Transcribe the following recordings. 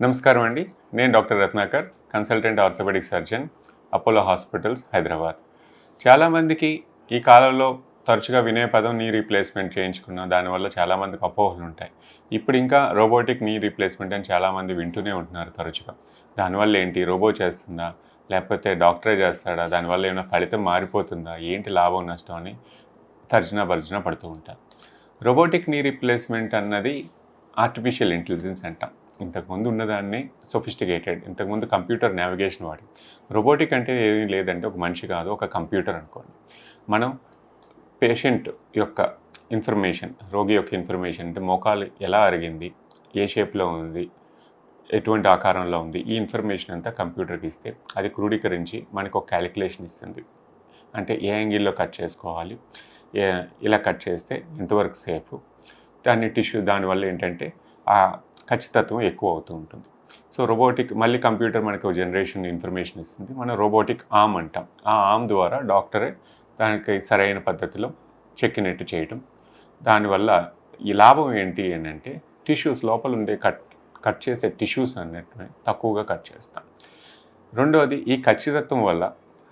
నమస్కారం అండి. నేను doctor Ratnakar, consultant orthopaedic surgeon, Apollo Hospitals, Hyderabad. చాలామందికి ఈ కాలంలో తరచుగా వినే పదం నీ రీప్లేస్మెంట్ చేయించుకున్నాం. దానివల్ల చాలామందికి అపోహలు ఉంటాయి. ఇప్పుడు ఇంకా రోబోటిక్ నీ రీప్లేస్మెంట్ అని చాలామంది వింటూనే ఉంటున్నారు తరచుగా. దానివల్ల ఏంటి, రోబో చేస్తుందా, లేకపోతే డాక్టరే చేస్తాడా, దానివల్ల ఏమైనా ఫలితం మారిపోతుందా, ఏంటి లాభం నష్టం అని తర్జన పడుతూ ఉంటారు. రోబోటిక్ నీ రీప్లేస్మెంట్ అన్నది ఆర్టిఫిషియల్ ఇంటెలిజెన్స్ అంటాం. ఇంతకుముందు ఉన్నదాన్ని సొఫిస్టికేటెడ్, ఇంతకుముందు కంప్యూటర్ నావిగేషన్ వాడి. రోబోటిక్ అంటే ఏమీ లేదంటే ఒక మనిషి కాదు, ఒక కంప్యూటర్ అనుకోండి. మనం పేషెంట్ యొక్క ఇన్ఫర్మేషన్, రోగి యొక్క ఇన్ఫర్మేషన్, అంటే మోకాలు ఎలా అరిగింది, ఏ షేప్లో ఉంది, ఎటువంటి ఆకారంలో ఉంది, ఈ ఇన్ఫర్మేషన్ అంతా కంప్యూటర్కి ఇస్తే అది క్రోడీకరించి మనకు ఒక క్యాలిక్యులేషన్ ఇస్తుంది. అంటే ఏ యాంగిల్లో కట్ చేసుకోవాలి, ఇలా కట్ చేస్తే ఎంతవరకు సేఫ్, దానివల్ల ఏంటంటే ఆ ఖచ్చితత్వం ఎక్కువ అవుతూ ఉంటుంది. సో రోబోటిక్ మళ్ళీ కంప్యూటర్ మనకు జనరేషన్ ఇన్ఫర్మేషన్ ఇస్తుంది. మనం రోబోటిక్ ఆర్మ్ అంటాం. ఆ ఆర్మ్ ద్వారా డాక్టరే దానికి సరైన పద్ధతిలో చెక్కినట్టు చేయటం. దానివల్ల ఈ లాభం ఏంటి అని అంటే టిష్యూస్ లోపల ఉండే కట్ చేసే టిష్యూస్ అన్నట్టు తక్కువగా కట్ చేస్తాం. రెండవది, ఈ ఖచ్చితత్వం వల్ల,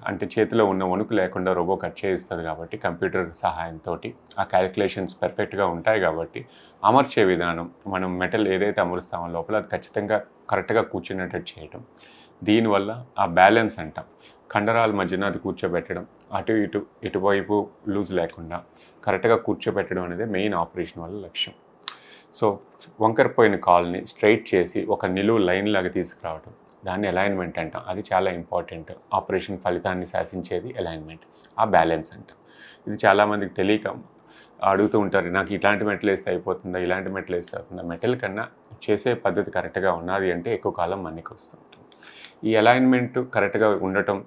అంటే చేతిలో ఉన్న వణుకు లేకుండా రోబో కట్ చేయిస్తుంది కాబట్టి కంప్యూటర్ సహాయంతో ఆ క్యాలిక్యులేషన్స్ పర్ఫెక్ట్గా ఉంటాయి కాబట్టి అమర్చే విధానం, మనం మెటల్ ఏదైతే అమరుస్తామో లోపల అది ఖచ్చితంగా కరెక్ట్గా కూర్చునేటట్టు చేయటం. దీనివల్ల ఆ బ్యాలెన్స్ అంటాం, కండరాల మధ్యన అది కూర్చోబెట్టడం, ఇటువైపు లూజ్ లేకుండా కరెక్ట్గా కూర్చోబెట్టడం అనేది మెయిన్ ఆపరేషన్ వల్ల లక్ష్యం. సో వంకరపోయిన కాల్ని స్ట్రైట్ చేసి ఒక నిలువు లైన్ లాగా తీసుకురావడం, దాన్ని అలైన్మెంట్ అంటాం. అది చాలా ఇంపార్టెంట్. ఆపరేషన్ ఫలితాన్ని శాసించేది అలైన్మెంట్, ఆ బ్యాలెన్స్ అంటాం. ఇది చాలామందికి తెలియక అడుగుతూ ఉంటారు, నాకు ఇలాంటి మెటల్ వేస్తే అయిపోతుందా, ఇలాంటి మెటల్ వేస్తే అవుతుందా. మెటల్ కన్నా చేసే పద్ధతి కరెక్ట్గా ఉన్నది అంటే ఎక్కువ కాలం మన్నికి వస్తూ ఉంటుంది. ఈ అలైన్మెంట్ కరెక్ట్గా ఉండటం,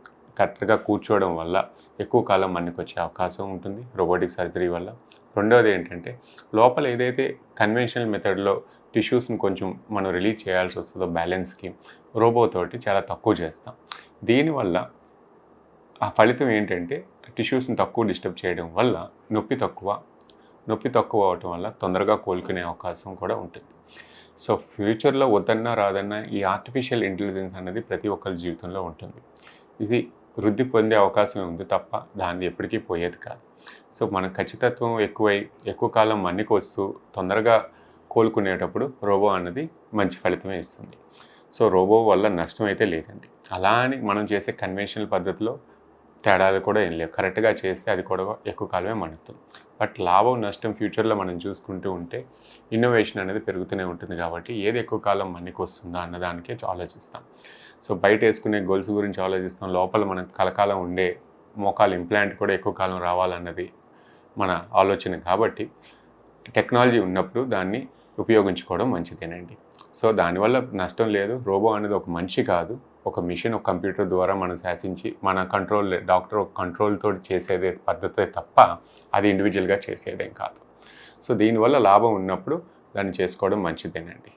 కరెక్ట్గా కూర్చోవడం వల్ల ఎక్కువ కాలం మన్నికి వచ్చే అవకాశం ఉంటుంది రోబోటిక్ సర్జరీ వల్ల. రెండవది ఏంటంటే, లోపల ఏదైతే కన్వెన్షనల్ మెథడ్లో టిష్యూస్ని కొంచెం మనం రిలీజ్ చేయాల్సి వస్తుందో బ్యాలెన్స్కి, రోబోతోటి చాలా తక్కువ చేస్తాం. దీనివల్ల ఆ ఫలితం ఏంటంటే టిష్యూస్ని తక్కువ డిస్టర్బ్ చేయడం వల్ల నొప్పి తక్కువ అవటం వల్ల తొందరగా కోలుకునే అవకాశం కూడా ఉంటుంది. సో ఫ్యూచర్లో వద్దన్నా రాదన్నా ఈ ఆర్టిఫిషియల్ ఇంటెలిజెన్స్ అనేది ప్రతి ఒక్కరి జీవితంలో ఉంటుంది. ఇది వృద్ధి పొందే అవకాశమే ఉంది తప్ప దాన్ని ఎప్పటికీ పోయేది కాదు. సో మన ఖచ్చితత్వం ఎక్కువ కాలం మన్నికి వస్తూ తొందరగా కోలుకునేటప్పుడు రోబో అన్నది మంచి ఫలితమే ఇస్తుంది. సో రోబో వల్ల నష్టం అయితే లేదండి. అలా అని మనం చేసే కన్వెన్షనల్ పద్ధతిలో తేడాలు కూడా ఏం లేవు. కరెక్ట్గా చేస్తే అది కూడా ఎక్కువ కాలమే మన్నుతుంది. బట్ లాభం నష్టం ఫ్యూచర్లో మనం చూసుకుంటూ ఉంటే ఇన్నోవేషన్ అనేది పెరుగుతూనే ఉంటుంది కాబట్టి ఏది ఎక్కువ కాలం మన్నికి వస్తుందా అన్నదానికే ఆలోచిస్తాం. సో బయట వేసుకునే గొలుసు గురించి ఆలోచిస్తాం, లోపల మనం కలకాలం ఉండే మోకాలు ఇంప్లాంట్ కూడా ఎక్కువ కాలం రావాలన్నది మన ఆలోచన. కాబట్టి టెక్నాలజీ ఉన్నప్పుడు దాన్ని ఉపయోగించుకోవడం మంచిదేనండి. సో దానివల్ల నష్టం లేదు. రోబో అనేది ఒక మనిషి కాదు, ఒక మిషన్, ఒక కంప్యూటర్ ద్వారా మనం శాసించి మన డాక్టర్ ఒక కంట్రోల్ తోటి చేసేదే పద్ధతే తప్ప అది ఇండివిజువల్గా చేసేదేం కాదు. సో దీనివల్ల లాభం ఉన్నప్పుడు దాన్ని చేసుకోవడం మంచిదేనండి.